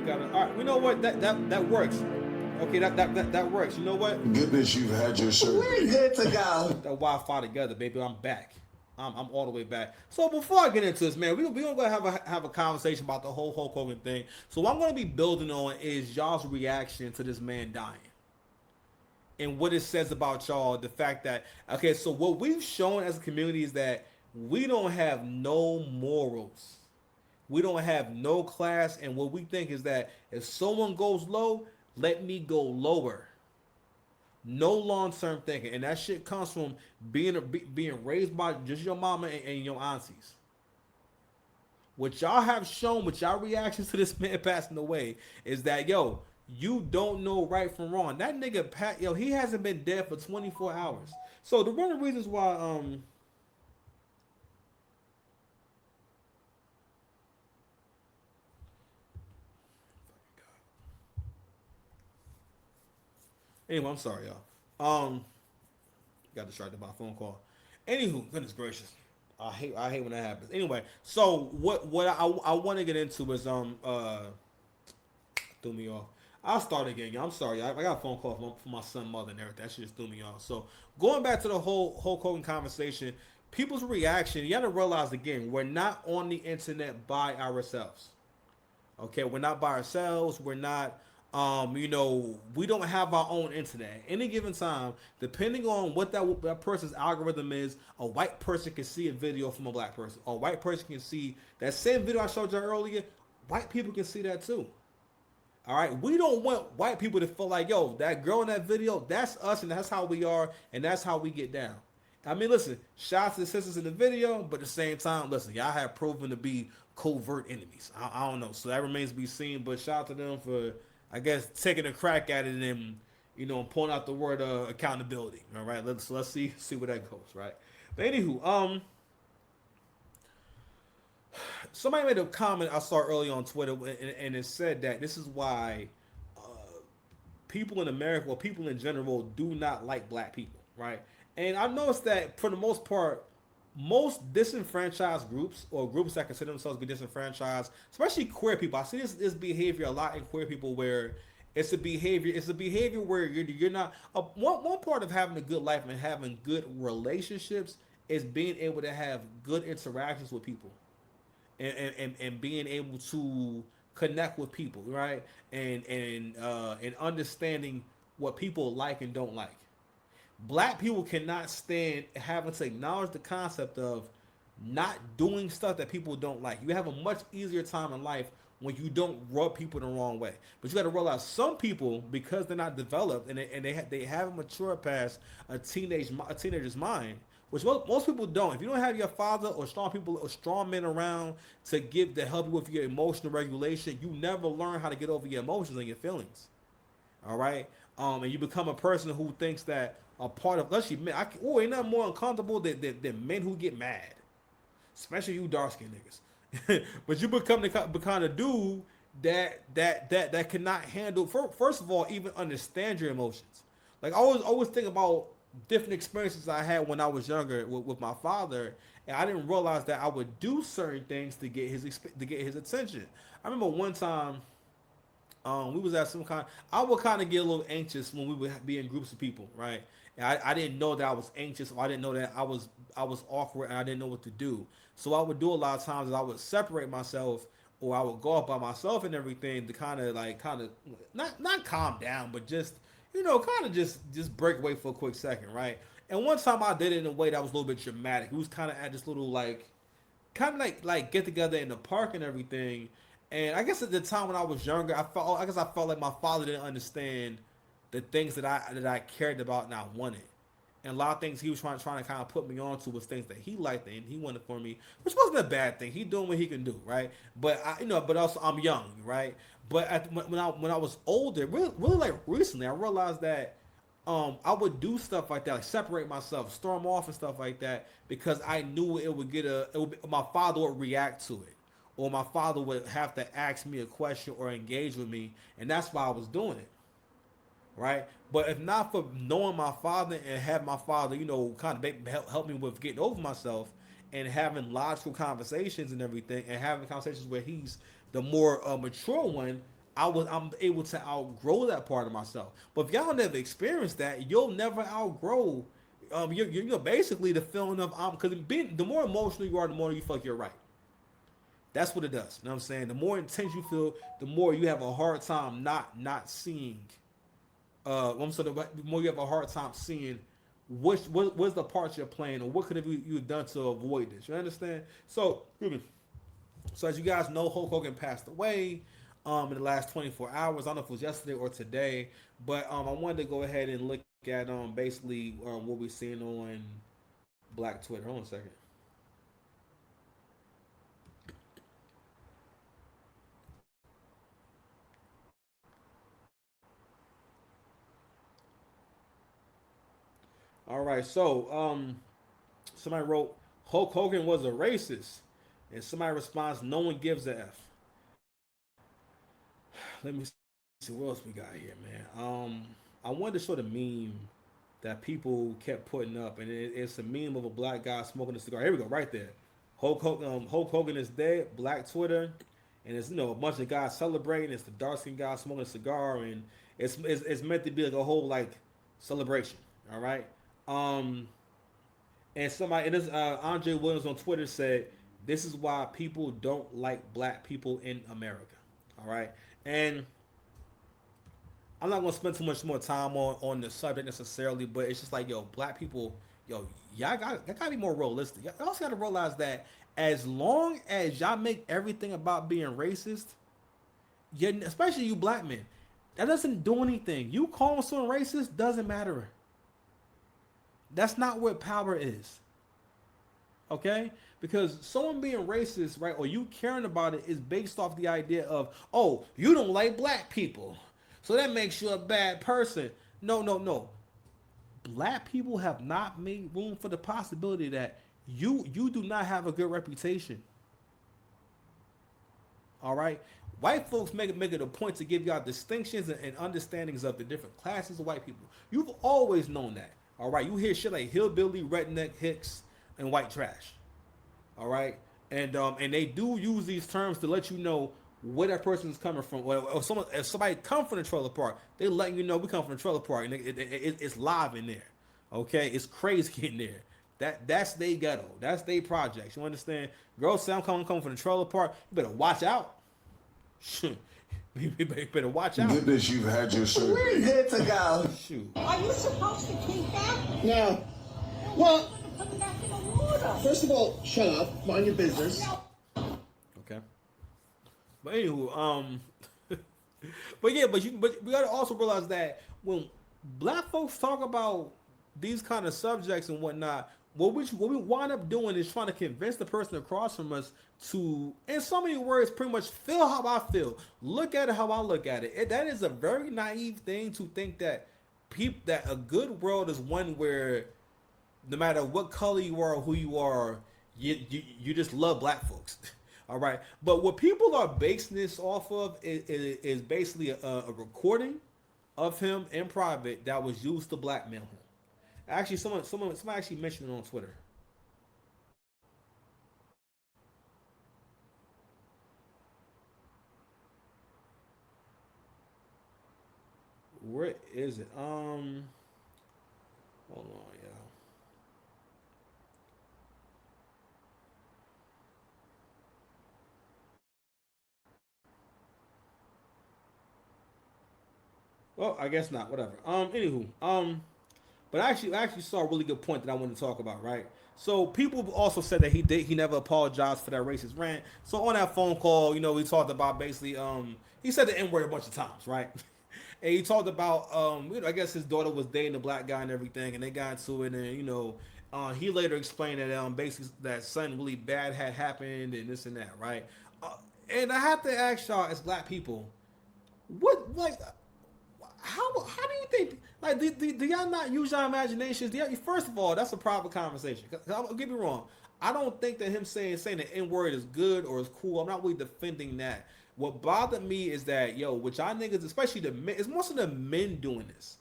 We got to. All right. You know what? That works. Okay, that works. You know what? Goodness, you've had your surgery. We're good to go. That Wi-Fi together, baby. I'm back. I'm all the way back. So before I get into this, man, we gonna go have a conversation about the whole Hulk Hogan thing. So what I'm gonna be building on is y'all's reaction to this man dying, and what it says about y'all. The fact that okay, so what we've shown as a community is that we don't have no morals. We don't have no class, and what we think is that if someone goes low, let me go lower. No long term thinking, and that shit comes from being raised by just your mama and your aunties. What y'all have shown, with y'all reactions to this man passing away, is that yo, you don't know right from wrong. That nigga Pat, yo, he hasn't been dead for 24 hours. So the one of the reasons why anyway, I'm sorry, y'all. Got distracted by a phone call. Anywho, goodness gracious, I hate when that happens. Anyway, so what I want to get into is threw me off. I'll start again, y'all. I'm sorry, I got a phone call from my son, mother, and everything. That shit just threw me off. So going back to the whole Hulk Hogan conversation, people's reaction. You got to realize again, we're not on the internet by ourselves. Okay, we're not by ourselves. We're not, we don't have our own internet. Any given time, depending on what that person's algorithm is, a white person can see a video from a black person. A white person can see that same video I showed you earlier. White people can see that too. All right, we don't want white people to feel like, yo, that girl in that video, that's us, and that's how we are, and that's how we get down. I mean, listen, shout out to the sisters in the video, but at the same time, listen, y'all have proven to be covert enemies. I don't know, so that remains to be seen. But shout out to them for, I guess, taking a crack at it and pulling out the word accountability. All right, let's see where that goes. Right, but anywho, somebody made a comment I saw earlier on Twitter, and it said that this is why people in America, or people in general, do not like black people, right? And I noticed that for the most part, most disenfranchised groups, or groups that consider themselves to be disenfranchised, especially queer people, I see this behavior a lot in queer people, where it's a behavior where you're not one part of having a good life and having good relationships is being able to have good interactions with people, and being able to connect with people, right? And understanding what people like and don't like. Black people cannot stand having to acknowledge the concept of not doing stuff that people don't like. You have a much easier time in life when you don't rub people the wrong way. But you got to realize some people, because they're not developed and they haven't matured past a teenager's mind, which most people don't. If you don't have your father or strong men around to help you with your emotional regulation, you never learn how to get over your emotions and your feelings. All right, and you become a person who thinks that a part of, especially men, ain't nothing more uncomfortable than men who get mad, especially you dark skinned niggas. But you become the kind of dude that cannot handle, first of all, even understand your emotions. Like I always think about different experiences I had when I was younger with my father, and I didn't realize that I would do certain things to get his attention. I remember one time, we was at some kind. I would kind of get a little anxious when we would be in groups of people, right? And I didn't know that I was anxious, or I didn't know that I was awkward, and I didn't know what to do. So I would do a lot of times is I would separate myself, or I would go off by myself and everything to kind of not calm down, but just kind of just break away for a quick second, right? And one time I did it in a way that was a little bit dramatic. It was kind of at this little kind of like get together in the park and everything. And I guess at the time when I was younger, I felt like my father didn't understand the things that I cared about and I wanted. And a lot of things he was trying to kind of put me on to was things that he liked and he wanted for me, which wasn't a bad thing. He doing what he can do, right? But but also I'm young, right? But when I was older, really like recently, I realized that I would do stuff like that, like separate myself, storm off and stuff like that, because I knew my father would react to it, or my father would have to ask me a question or engage with me, and that's why I was doing it, right? But if not for knowing my father and have my father, kind of help me with getting over myself and having logical conversations and everything, and having conversations where he's the more mature one, I'm able to outgrow that part of myself. But if y'all never experienced that, you'll never outgrow. You're basically the feeling of because the more emotional you are, the more you feel like you're right. That's what it does. You know what I'm saying? The more intense you feel, the more you have a hard time not seeing. I'm sorry, the more you have a hard time seeing what's the parts you're playing, or what could have you done to avoid this. You understand? So as you guys know, Hulk Hogan passed away in the last 24 hours. I don't know if it was yesterday or today, but I wanted to go ahead and look at basically what we're seeing on Black Twitter. Hold on a second. All right, so somebody wrote Hulk Hogan was a racist, and somebody responds, "No one gives a f." Let me see what else we got here, man. I wanted to show the meme that people kept putting up, and it's a meme of a black guy smoking a cigar. Here we go, right there. Hulk Hogan is dead. Black Twitter, and it's a bunch of guys celebrating. It's the dark skinned guy smoking a cigar, and it's meant to be like a whole like celebration. All right. Um, and somebody, it is Andre Williams on Twitter said, "This is why people don't like black people in America." All right, and I'm not gonna spend too much more time on the subject necessarily, but it's just like, yo, black people, yo, y'all gotta be more realistic. Y'all also gotta realize that as long as y'all make everything about being racist, especially you black men, that doesn't do anything. You calling someone racist doesn't matter. That's not what power is. Okay? Because someone being racist, right, or you caring about it is based off the idea of, oh, you don't like black people. So that makes you a bad person. No, no, no. Black people have not made room for the possibility that you do not have a good reputation. All right? White folks make it a point to give y'all distinctions and understandings of the different classes of white people. You've always known that. All right? You hear shit like hillbilly, redneck, hicks, and white trash. All right, and they do use these terms to let you know where that person is coming from. Or someone, if somebody come from the trailer park, they letting you know we come from the trailer park, and it's live in there. Okay, it's crazy in there. That's they ghetto. That's they projects. You understand? Girls say I'm coming from the trailer park. You better watch out. You better watch out. Goodness, you've had your surgery. Where did it to go? Shoot. Are you supposed to keep that? No. Well, Put it back in the water. first of all, shut up. Mind your business. Okay. But anywho, but yeah, but we gotta also realize that when black folks talk about these kind of subjects and whatnot, what we wind up doing is trying to convince the person across from us to, in so many words, pretty much feel how I feel, look at it how I look at it. That is a very naive thing to think that that a good world is one where no matter what color you are or who you are, you just love black folks. All right. But what people are basing this off of is basically a recording of him in private that was used to blackmail him. Actually, someone actually mentioned it on Twitter. Where is it? Hold on, yeah. Well, I guess not. Whatever. Anywho, but I actually saw a really good point that I wanted to talk about. Right. So people also said that he never apologized for that racist rant. So on that phone call, we talked about basically he said the N word a bunch of times, right? And he talked about I guess his daughter was dating a black guy and everything, and they got into it, and he later explained that basically that something really bad had happened and this and that, right? And I have to ask y'all as black people, what like how do you think, like, do y'all not use your imaginations? First of all, that's a private conversation. Don't get me wrong, I don't think that him saying the N word is good or is cool. I'm not really defending that. What bothered me is that, which y'all niggas, especially the men, it's most of the men doing this.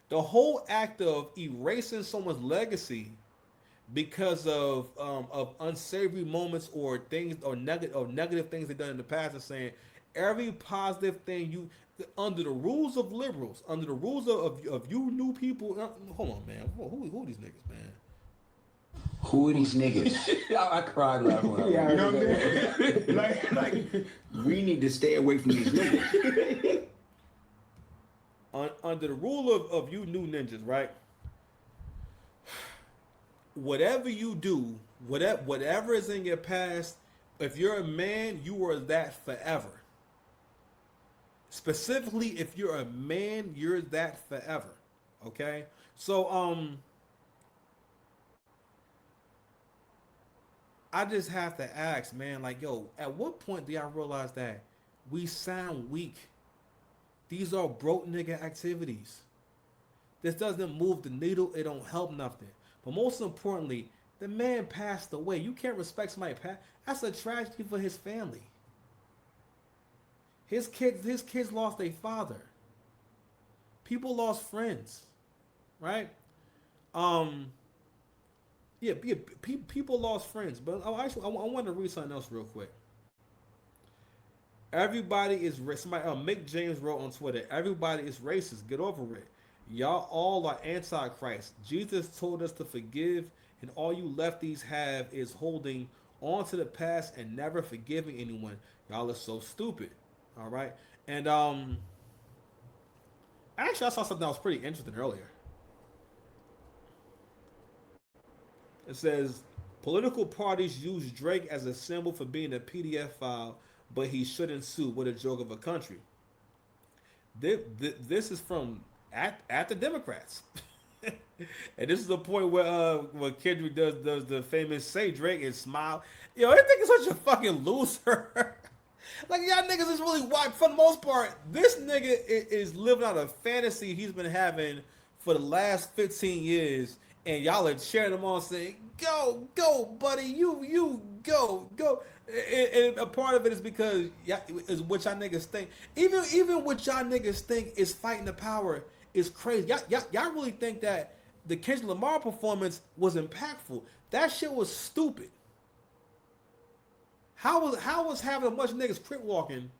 The whole act of erasing someone's legacy because of unsavory moments or things or negative things they've done in the past, and saying Every positive thing you under the rules of liberals, under the rules of you new people. Hold on, man. Who are these niggas, man? Who are these niggas? I cried laughing when I You read know what it. I mean? like, we need to stay away from these niggas. Under the rule of you new ninjas, right? Whatever you do, whatever is in your past, if you're a man, you are that forever. Specifically, if you're a man, you're that forever. Okay? So I just have to ask, man, like, yo, at what point do y'all realize that we sound weak? These are broke nigga activities. This doesn't move the needle. It don't help nothing. But most importantly, the man passed away. You can't respect somebody past. That's a tragedy for his family. His kids lost their father. People lost friends, right? Yeah, people lost friends. But actually, I want to read something else real quick. Everybody is somebody. Mick James wrote on Twitter. Everybody is racist. Get over it. Y'all all are antichrist. Jesus told us to forgive, and all you lefties have is holding on to the past and never forgiving anyone. Y'all are so stupid. All right, and actually, I saw something that was pretty interesting earlier. It says political parties use Drake as a symbol for being a PDF file, but he shouldn't sue. What a joke of a country. This is from at the Democrats. And this is the point where Kendrick does the famous say Drake and smile. Yo, I think it's such a fucking loser. Like, y'all niggas is really white. For the most part, this nigga is living out a fantasy he's been having for the last 15 years, and y'all are cheering him on, saying, go, buddy, you go. And a part of it is because is what y'all niggas think. Even what y'all niggas think is fighting the power is crazy. Y'all really think that the Kendrick Lamar performance was impactful? That shit was stupid. How was having a bunch of niggas crip walking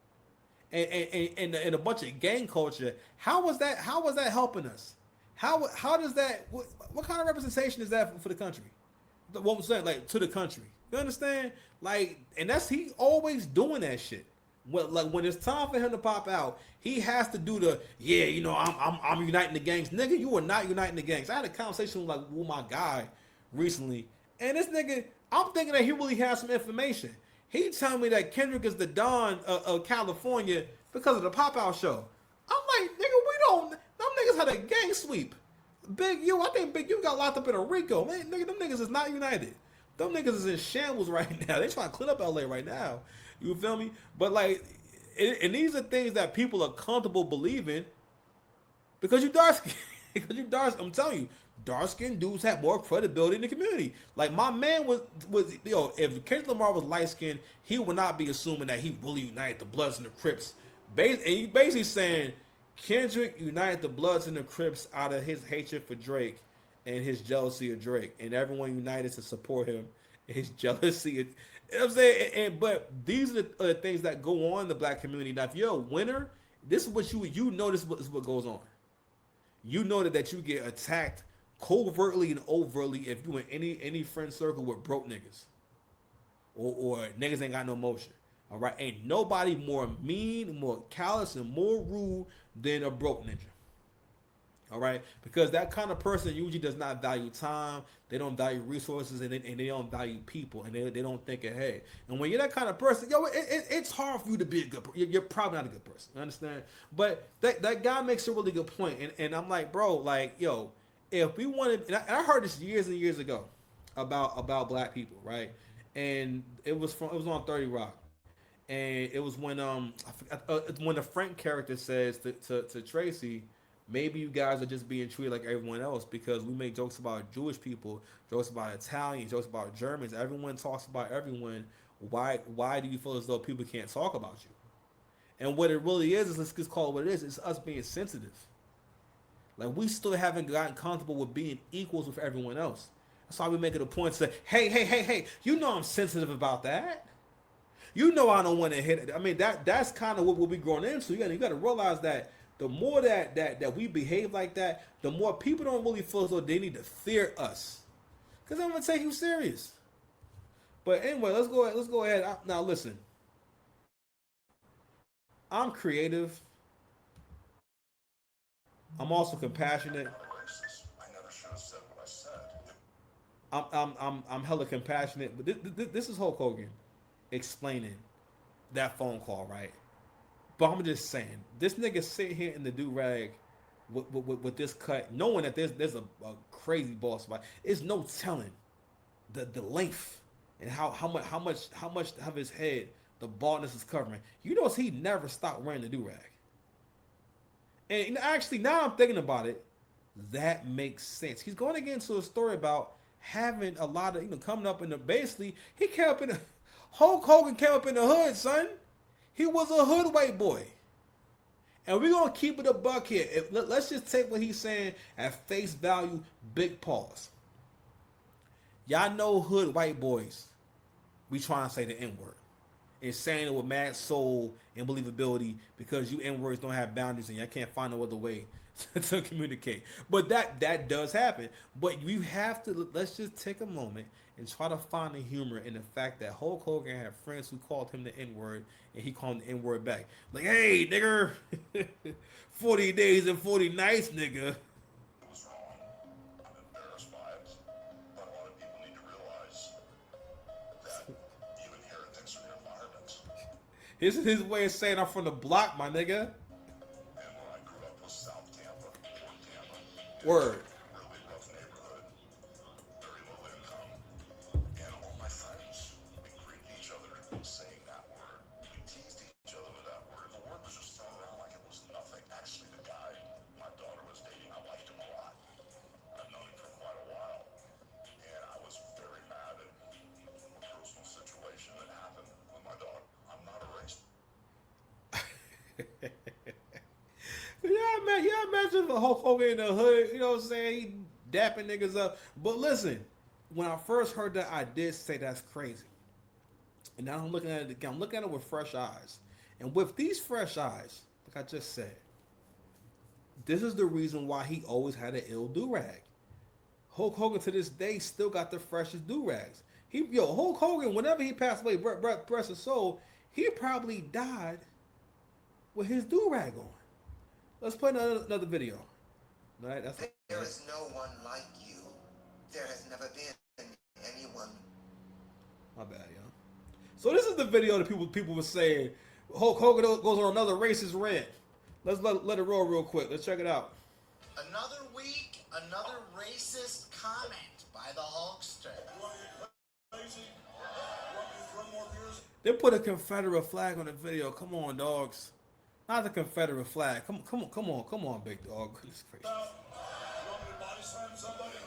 and a bunch of gang culture? How was that helping us? How does that what kind of representation is that for the country? What I'm saying, like, to the country. You understand? Like, and that's he always doing that shit. When it's time for him to pop out, he has to do the I'm uniting the gangs. Nigga, you are not uniting the gangs. I had a conversation with my guy recently, and this nigga, I'm thinking that he really has some information. He telling me that Kendrick is the Don of California because of the pop out show. I'm like, nigga, we don't. Them niggas had a gang sweep. I think Big U got locked up in a Rico. Man, nigga, them niggas is not united. Them niggas is in shambles right now. They trying to clean up LA right now. You feel me? But like, and these are things that people are comfortable believing because you dark skin. Because you dark. I'm telling you, dark skinned dudes have more credibility in the community. Like, my man was if Kendrick Lamar was light skinned, he would not be assuming that he really united the Bloods and the Crips. And he basically saying Kendrick united the Bloods and the Crips out of his hatred for Drake and his jealousy of Drake, and everyone united to support him. His jealousy, you know what I'm saying? But these are the things that go on in the black community. Now, if you're a winner, this is what you know. This is what goes on. You know that you get attacked covertly and overtly if you in any friend circle with broke niggas, or niggas ain't got no motion. All right, ain't nobody more mean, more callous, and more rude than a broke ninja. All right, because that kind of person usually does not value time. They don't value resources, and they don't value people, and they don't think ahead. And when you're that kind of person, it's hard for you to be a good person. You're probably not a good person. You understand? But that guy makes a really good point, and I'm like, bro, like, yo, if we wanted, and I heard this years and years ago about black people, right? And it was on 30 Rock, and it was when when the Frank character says to Tracy, maybe you guys are just being treated like everyone else because we make jokes about Jewish people, jokes about Italians, jokes about Germans. Everyone talks about everyone. Why do you feel as though people can't talk about you? And what it really is let's just call it what it is. It's us being sensitive. Like, we still haven't gotten comfortable with being equals with everyone else. That's why we make it a point to say, hey, you know I'm sensitive about that. You know I don't want to hit it. I mean that's kind of what we'll be growing into. You got to realize that the more that we behave like that, the more people don't really feel as though they need to fear us, because I'm gonna take you serious. But anyway, let's go. Let's go ahead. Now listen, I'm creative. I'm also compassionate. I'm hella compassionate. But this is Hulk Hogan explaining that phone call, right? But I'm just saying, this nigga sit here in the do rag with this cut, knowing that there's a crazy ball spot. It's no telling the length and how much of his head the baldness is covering. You notice he never stopped wearing the do rag. And actually, now I'm thinking about it, that makes sense. He's going to get into a story about having a lot of, coming up in the, basically, he came up in the, Hulk Hogan came up in the hood, son. He was a hood white boy. And we're going to keep it a buck here. Let's just take what he's saying at face value, big pause. Y'all know hood white boys, we trying to say the N-word. And saying it with mad soul and believability because you N-words don't have boundaries and y'all can't find no other way to communicate. But that does happen. But you have to, let's just take a moment and try to find the humor in the fact that Hulk Hogan had friends who called him the N-word and he called him the N-word back. Like, hey, nigger, 40 days and 40 nights, nigga. This is his way of saying I'm from the block, my nigga. Word. Yeah, imagine the Hulk Hogan in the hood, you know what I'm saying? He dapping niggas up. But listen, when I first heard that, I did say that's crazy. And now I'm looking at it again. I'm looking at it with fresh eyes. And with these fresh eyes, like I just said, this is the reason why he always had an ill do-rag. Hulk Hogan to this day still got the freshest do-rags. Hulk Hogan, whenever he passed away, rest his soul, he probably died with his do-rag on. Let's play another video. All right, there is no one like you. There has never been anyone. My bad, y'all. So this is the video that people were saying Hulk Hogan goes on another racist rant. Let's let it roll real quick. Let's check it out. Another week, another racist comment by the Hulkster. They put a Confederate flag on the video. Come on, dogs. Not the Confederate flag. Come on, big dog. Goodness gracious. You want me to body slam somebody? You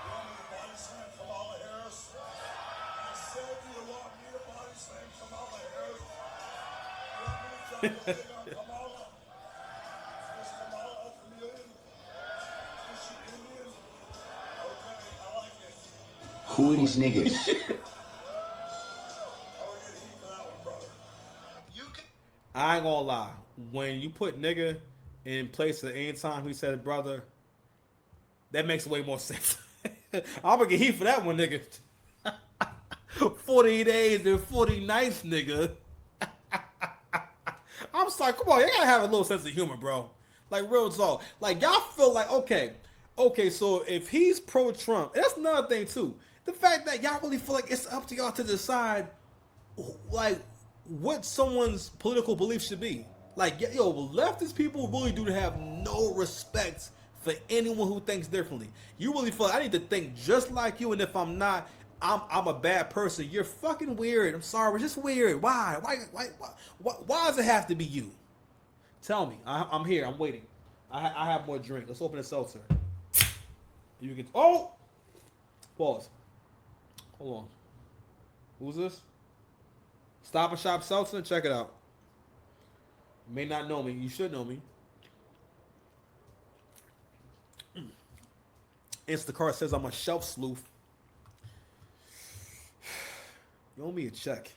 want me to body slam Kamala Harris? I said you want me to body slam Kamala Harris? You want me to try to take on Kamala? Is Kamala a chameleon? Is she Indian? Okay, I like it. Who are these niggas? I would get heat for that one, brother. I ain't gonna lie. When you put nigga in place of any time he said brother, that makes way more sense. I'm gonna get heat for that one, nigga. 40 days and 40 nights, nigga. I'm sorry, come on, you gotta have a little sense of humor, bro. Like, real talk. Like, y'all feel like, okay, so if he's pro-Trump, that's another thing, too. The fact that y'all really feel like it's up to y'all to decide, like, what someone's political beliefs should be. Like, yo, leftist people really do have no respect for anyone who thinks differently. You really feel like I need to think just like you, and if I'm not, I'm a bad person. You're fucking weird. I'm sorry, we're just weird. Why does it have to be you? Tell me. I'm here. I'm waiting. I have more drink. Let's open a seltzer. You can. Oh, pause. Hold on. Who's this? Stop and Shop Seltzer. Check it out. You may not know me. You should know me. Instacart says I'm a shelf sleuth. You owe me a check.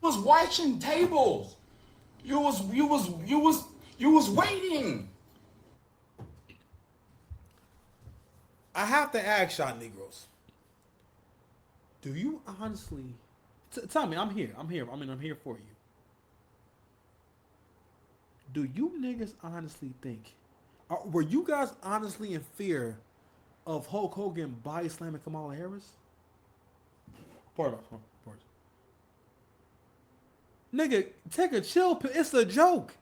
was watching tables. You was waiting. I have to ask y'all Negroes. Do you honestly tell me? I'm here. I'm here for you. Do you niggas honestly think? Were you guys honestly in fear of Hulk Hogan body slamming Kamala Harris? Pardon. Nigga, take a chill pill. It's a joke.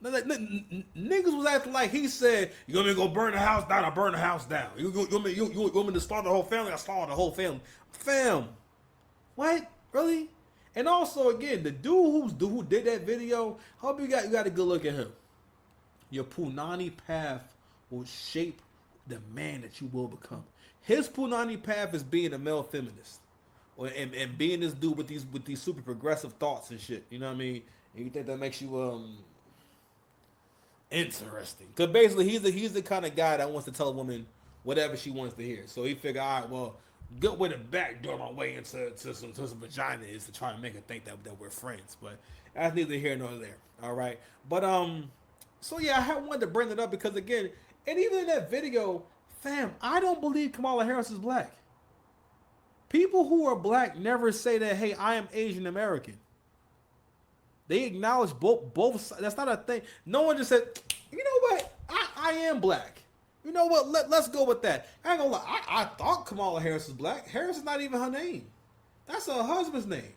Niggas was acting like he said, "You want me to go burn the house down? I burn the house down. You want me to slaughter the whole family? I slaughter the whole family." Fam, what? Really? And also, again, the dude who did that video, hope you got a good look at him. Your Punani path will shape the man that you will become. His Punani path is being a male feminist, and being this dude with these super progressive thoughts and shit. You know what I mean? And you think that makes you interesting? Because basically, he's the kind of guy that wants to tell a woman whatever she wants to hear. So he figured, all right, well, good way to backdoor my way into some vagina is to try to make her think that we're friends. But that's neither here nor there. All right, but so yeah, I wanted to bring it up because again, and even in that video, fam, I don't believe Kamala Harris is black. People who are black never say that, hey, I am Asian American. They acknowledge both sides. That's not a thing. No one just said, you know what, I am black. You know what, let's go with that. I ain't gonna lie, I thought Kamala Harris was black. Harris is not even her name. That's her husband's name.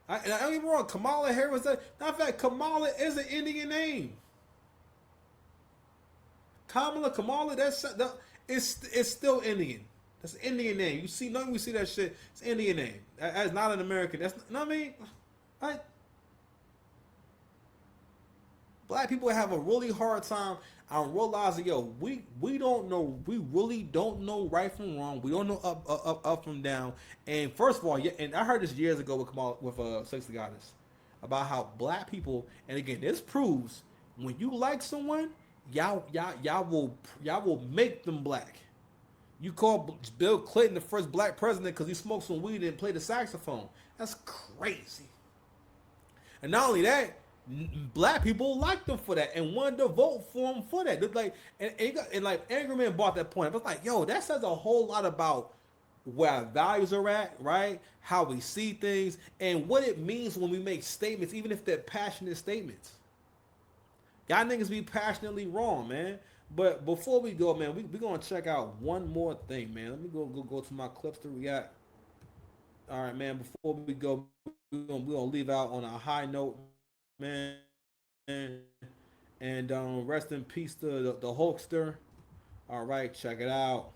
And I don't get me wrong, Kamala Harris, matter of fact, Kamala is an Indian name. Kamala, it's still Indian. That's an Indian name. You see that shit. It's an Indian name. That's not an American. That's not, you know what I mean? Black people have a really hard time on realizing, yo, we don't know. We really don't know right from wrong. We don't know up from down. And first of all, yeah, and I heard this years ago with Sexy Goddess about how black people, and again, this proves when you like someone, y'all will make them black. You call Bill Clinton the first black president because he smoked some weed and played the saxophone. That's crazy. And not only that, black people liked him for that and wanted to vote for him for that. Like, and like Angry Man brought that point. I was like, yo, that says a whole lot about where our values are at, right? How we see things and what it means when we make statements, even if they're passionate statements. Y'all niggas be passionately wrong, man. But before we go, man, we gonna check out one more thing, man. Let me go to my clips that we got. All right, man. Before we go, we're gonna leave out on a high note, man. And rest in peace to the Hulkster. All right, check it out.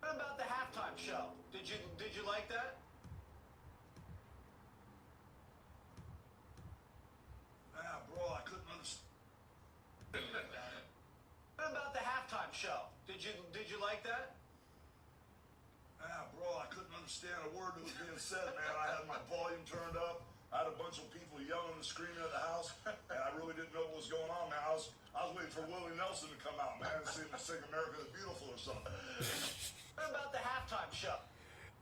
What about the halftime show? Did you like that? Ah, bro, I couldn't understand. What about the halftime show? Did you like that? Ah, bro, I couldn't understand a word that was being said, man. I had my volume turned up. I had a bunch of people yelling and screaming at the house, and I really didn't know what was going on, man. I was waiting for Willie Nelson to come out, man, and see him sing America the Beautiful or something. What about the halftime show?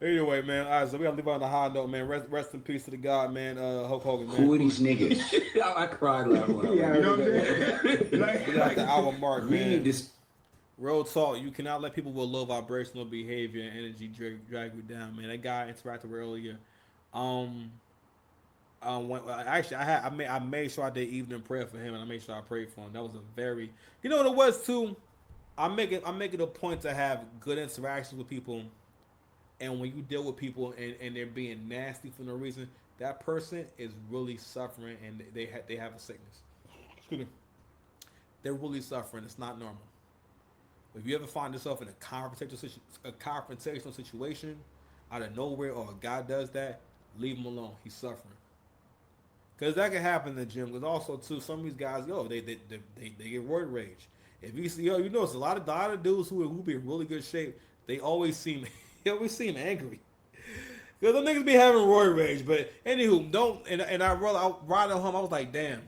Anyway, man, all right, so we gotta leave on the high note, man. Rest in peace to the God, man, Hulk Hogan, man. Who are these niggas? I cried laughing when I Yeah, read you know that. what I'm saying? We got the hour mark, We man. need this. Real talk, you cannot let people with low vibrational behavior and energy drag you down, man. That guy interacted earlier. Actually, I made sure I did evening prayer for him, and I made sure I prayed for him. That was a very, you know what it was too. I make it a point to have good interactions with people, and when you deal with people and they're being nasty for no reason, that person is really suffering, and they have a sickness. Excuse me. They're really suffering. It's not normal. If you ever find yourself in a confrontational situation out of nowhere, or a guy does that, leave him alone. He's suffering. Because that can happen in the gym. Because also, too, some of these guys, they get word rage. If you see, you notice a lot of dudes who be in really good shape, they always seem angry. Because them niggas be having word rage. But anywho, I ride home. I was like, damn.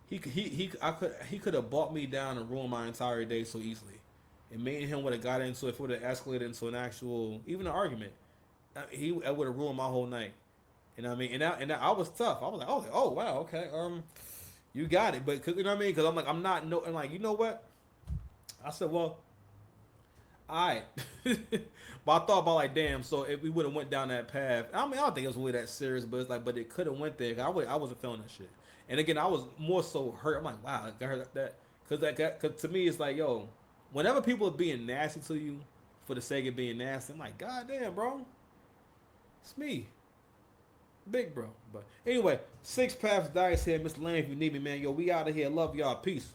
He could have bought me down and ruined my entire day so easily. And me and him would have got into it, would have escalated into an actual, even an argument. He would have ruined my whole night. You know what I mean? And I was tough. I was like, oh wow, okay, you got it. But cause you know what I mean? Because I'm like, I'm not no, and like, you know what? I said, well, all right. But I thought about like, damn. So if we would have went down that path, I mean, I don't think it was really that serious, but it's like, but it could have went there. I wasn't feeling that shit. And again, I was more so hurt. I'm like, wow, I heard that. Cause to me, it's like, yo, whenever people are being nasty to you for the sake of being nasty, I'm like, god damn, bro, it's me. Big bro. But anyway, Six Paths Dice here, Mr. Lane, if you need me, man. Yo, we out of here. Love y'all. Peace.